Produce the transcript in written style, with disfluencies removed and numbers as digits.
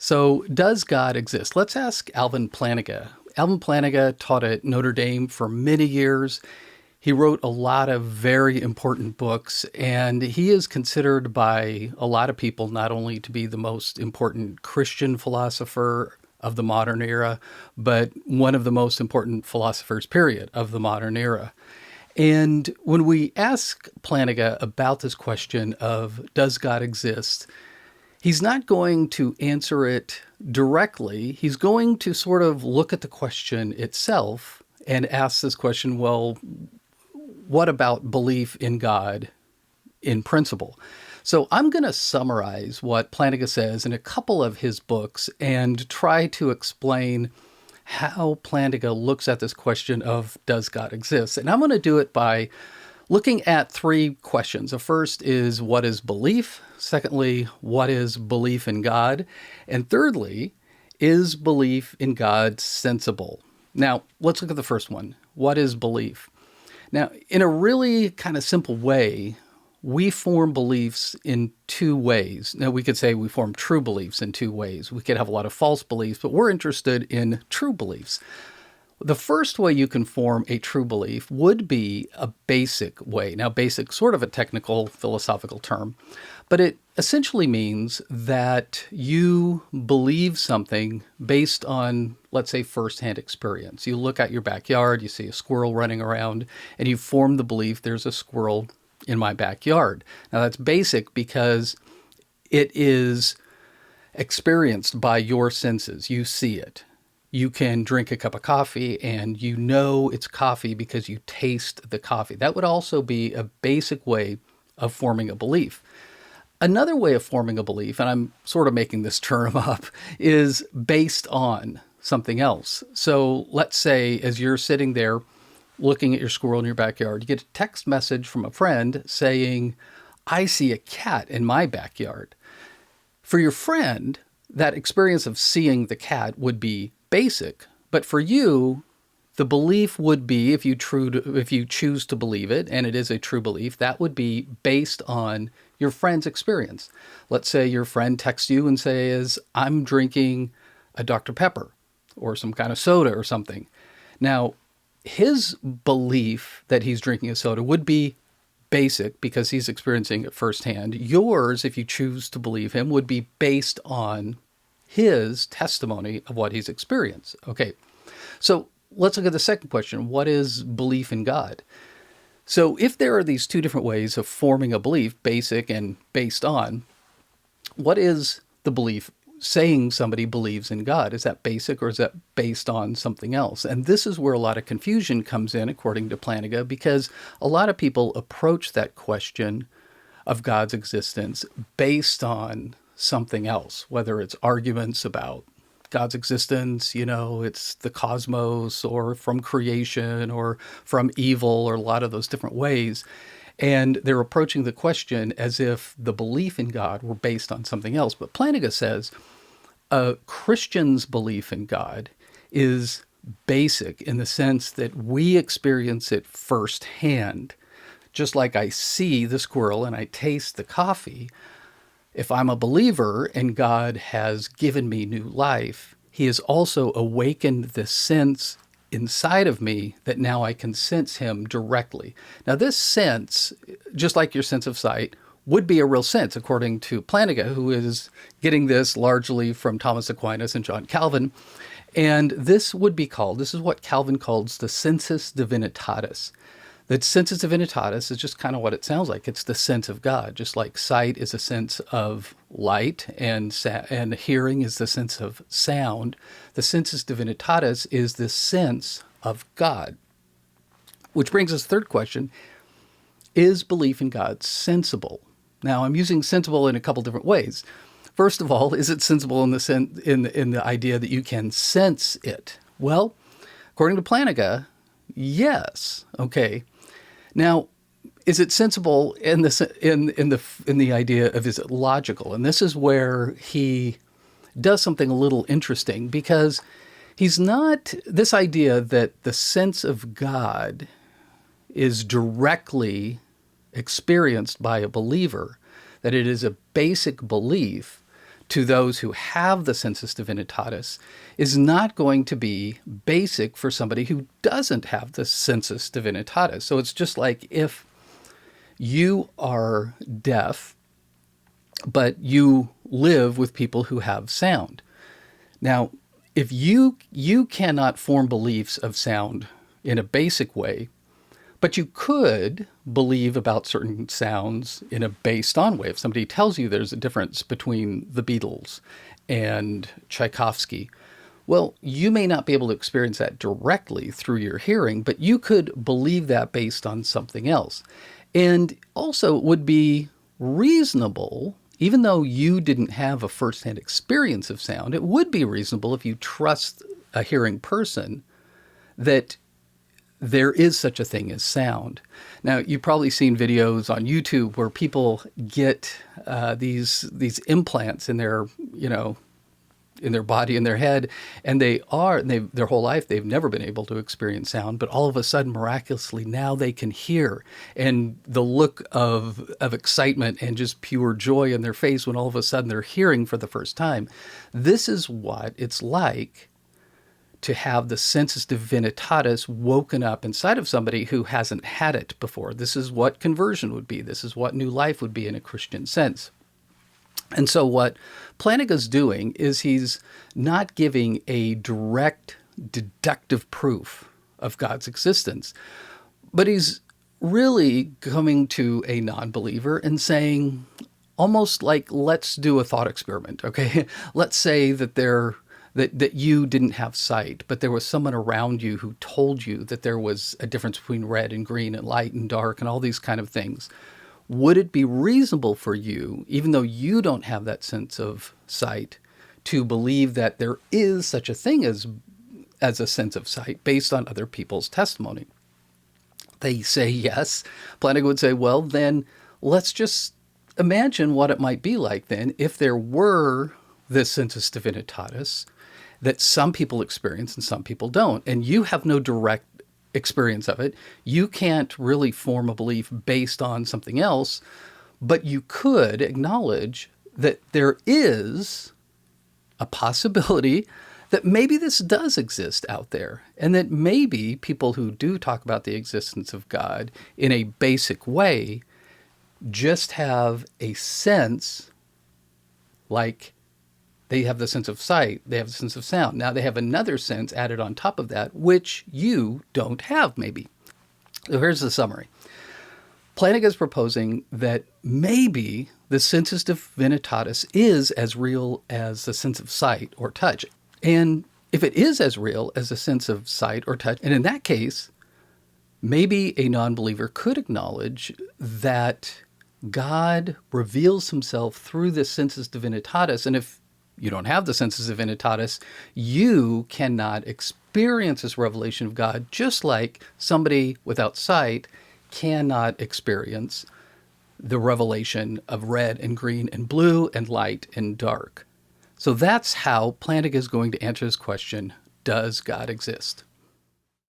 So, does God exist? Let's ask Alvin Plantinga. Alvin Plantinga taught at Notre Dame for many years. He wrote a lot of very important books, and he is considered by a lot of people not only to be the most important Christian philosopher of the modern era, but one of the most important philosophers, period, of the modern era. And when we ask Plantinga about this question of does God exist, he's not going to answer it directly. He's going to sort of look at the question itself and ask this question, well, what about belief in God in principle? So I'm going to summarize what Plantinga says in a couple of his books and try to explain how Plantinga looks at this question of does God exist? And I'm going to do it by looking at three questions. The first is what is belief? Secondly, what is belief in God? And thirdly, is belief in God sensible? Now, let's look at the first one. What is belief? Now, in a really kind of simple way, we form beliefs in two ways. Now, we could say we form true beliefs in two ways. We could have a lot of false beliefs, but we're interested in true beliefs. The first way you can form a true belief would be a basic way. Now, basic, sort of a technical philosophical term, but it essentially means that you believe something based on, let's say, firsthand experience. You look at your backyard, you see a squirrel running around, and you form the belief there's a squirrel in my backyard. Now, that's basic because it is experienced by your senses. You see it. You can drink a cup of coffee and you know it's coffee because you taste the coffee. That would also be a basic way of forming a belief. Another way of forming a belief, and I'm sort of making this term up, is based on something else. So let's say as you're sitting there looking at your squirrel in your backyard, you get a text message from a friend saying, I see a cat in my backyard. For your friend, that experience of seeing the cat would be basic, but for you, the belief would be, if you choose to believe it, and it is a true belief, that would be based on your friend's experience. Let's say your friend texts you and says, I'm drinking a Dr. Pepper or some kind of soda or something. Now, his belief that he's drinking a soda would be basic because he's experiencing it firsthand. Yours, if you choose to believe him, would be based on his testimony of what he's experienced. Okay, so let's look at the second question. What is belief in God? So if there are these two different ways of forming a belief, basic and based on, what is the belief saying somebody believes in God? Is that basic or is that based on something else? And this is where a lot of confusion comes in, according to Plantinga, because a lot of people approach that question of God's existence based on something else, whether it's arguments about God's existence, it's the cosmos or from creation or from evil or a lot of those different ways. And they're approaching the question as if the belief in God were based on something else. But Plantinga says a Christian's belief in God is basic in the sense that we experience it firsthand. Just like I see the squirrel and I taste the coffee, if I'm a believer and God has given me new life, he has also awakened this sense inside of me that now I can sense him directly. Now, this sense, just like your sense of sight, would be a real sense, according to Plantinga, who is getting this largely from Thomas Aquinas and John Calvin. And this would be called, this is what Calvin calls the sensus divinitatis. The sensus divinitatis is just kind of what it sounds like. It's the sense of God, just like sight is a sense of light and hearing is the sense of sound. The sensus divinitatis is the sense of God. Which brings us to the third question. Is belief in God sensible? Now, I'm using sensible in a couple different ways. First of all, is it sensible in the idea that you can sense it? Well, according to Plantinga, yes. Okay. Now, is it sensible in the idea of is it logical? And this is where he does something a little interesting because he's not this idea that the sense of God is directly experienced by a believer, that it is a basic belief, to those who have the sensus divinitatis is not going to be basic for somebody who doesn't have the sensus divinitatis. So it's just like if you are deaf, but you live with people who have sound. Now, if you cannot form beliefs of sound in a basic way, but you could believe about certain sounds in a based-on way. If somebody tells you there's a difference between the Beatles and Tchaikovsky, well, you may not be able to experience that directly through your hearing, but you could believe that based on something else. And also it would be reasonable, even though you didn't have a firsthand experience of sound, it would be reasonable if you trust a hearing person that there is such a thing as sound. Now, you've probably seen videos on YouTube where people get these implants in their, in their body, in their head, and their whole life they've never been able to experience sound, but all of a sudden, miraculously, now they can hear. And the look of excitement and just pure joy in their face when all of a sudden they're hearing for the first time. This is what it's like to have the sensus divinitatis woken up inside of somebody who hasn't had it before. This is what conversion would be. This is what new life would be in a Christian sense. And so what Plantinga's doing is he's not giving a direct deductive proof of God's existence, but he's really coming to a non-believer and saying, almost like, let's do a thought experiment, okay? Let's say that that you didn't have sight, but there was someone around you who told you that there was a difference between red and green and light and dark and all these kind of things. Would it be reasonable for you, even though you don't have that sense of sight, to believe that there is such a thing as a sense of sight based on other people's testimony? They say yes. Plantinga would say, well, then let's just imagine what it might be like then if there were this sensus divinitatis that some people experience and some people don't, and you have no direct experience of it. You can't really form a belief based on something else, but you could acknowledge that there is a possibility that maybe this does exist out there, and that maybe people who do talk about the existence of God in a basic way just have a sense, like they have the sense of sight, they have the sense of sound. Now they have another sense added on top of that, which you don't have maybe. So here's the summary. Plantinga is proposing that maybe the sensus divinitatis is as real as the sense of sight or touch. And if it is as real as a sense of sight or touch, and in that case, maybe a non-believer could acknowledge that God reveals himself through this sensus divinitatis. And if you don't have the sensus divinitatis, you cannot experience this revelation of God, just like somebody without sight cannot experience the revelation of red and green and blue and light and dark. So that's how Plantinga is going to answer this question, does God exist?